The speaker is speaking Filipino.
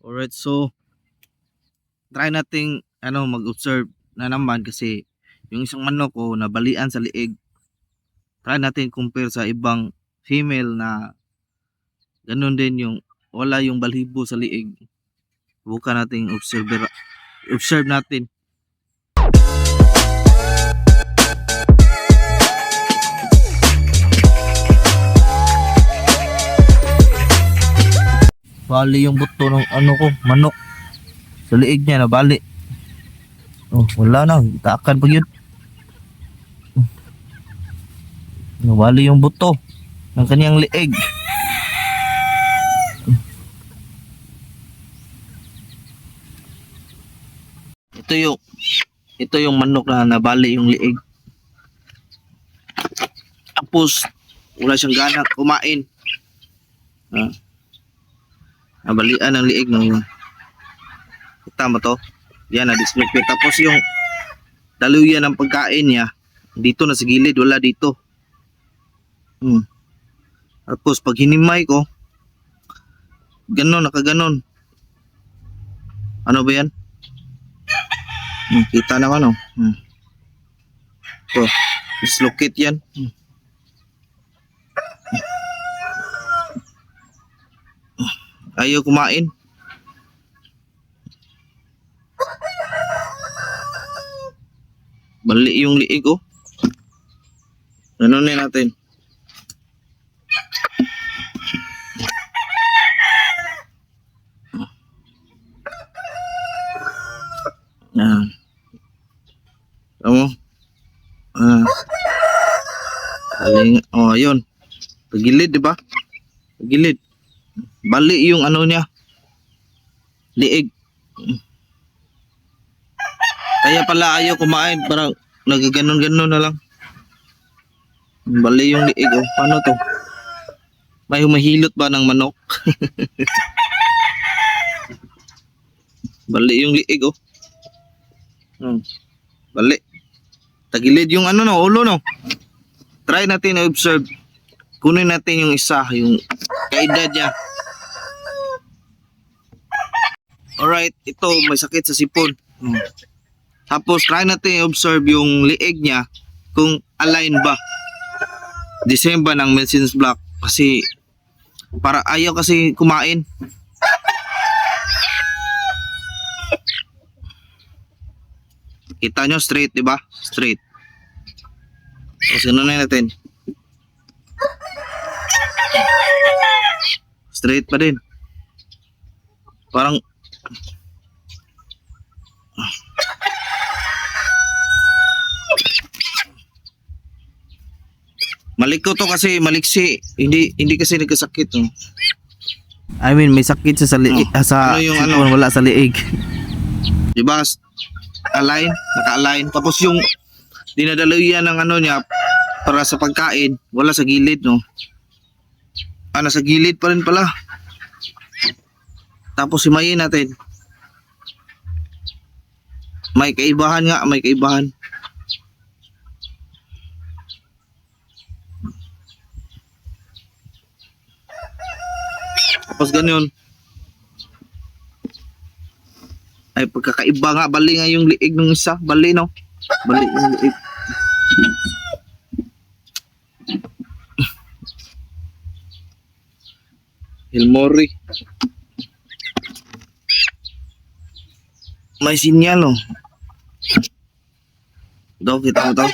Alright, so try nating mag-observe na naman kasi yung isang manok ko nabalian sa liig. Try natin compare sa ibang female na ganun din yung wala yung balhibo sa liig. Bukan nating observe natin. Bali yung buto ng manok sa liig niya, nabali. Oh, wala na, takan pa yun. Nabali yung buto ng kaniyang liig. Ito yung manok na nabali yung liig. Tapos wala siyang gana kumain. Nabalian ng liig no. Kita mo to? Yan, na-dislocate. Tapos yung daluyan ng pagkain niya dito na sa gilid, wala dito. Tapos pag hinimay ko, ganon, nakaganon. Ano ba yan? Kita naman oh. Ito, dislocate yan. Ayaw kumain. Bali yung liig oh. Ganunin natin. Yan. Tama. Oh, ayun. Pagilid, di ba? Pagilid. Bali yung niya. Liig. Kaya pala ayaw kumain, parang nagaganon-ganon na lang. Bali yung liig oh. Paano to? May humahilot ba ng manok? Bali yung liig oh. Bali. Tagilid yung ulo no. Try natin i-observe. Kunin natin yung isa, yung kaedad niya. Alright, ito may sakit sa sipon. Tapos try natin i-observe yung liig niya kung align ba. Design ba ng Melson's block kasi para ayaw kasi kumain. Kita nyo straight, di ba? Straight. Kasi ano na natin? Straight pa din. Parang maliko to kasi maliksi. Hindi kasi nagkasakit. I mean, may sakit sa liig. Sa yung wala sa liig. Di ba? Align, naka-align. Tapos yung dinadaluyan ng niya para sa pagkain, wala sa gilid, no? Nasa gilid pa rin pala. Tapos himayin natin. May kaibahan nga, may kaibahan. Tapos ganyan. Ay, pagkakaiba nga, bali nga yung liig ng isa. Bali, no? Bali yung liig. Hilmori. May sinyal, no? Daw, kita mo daw.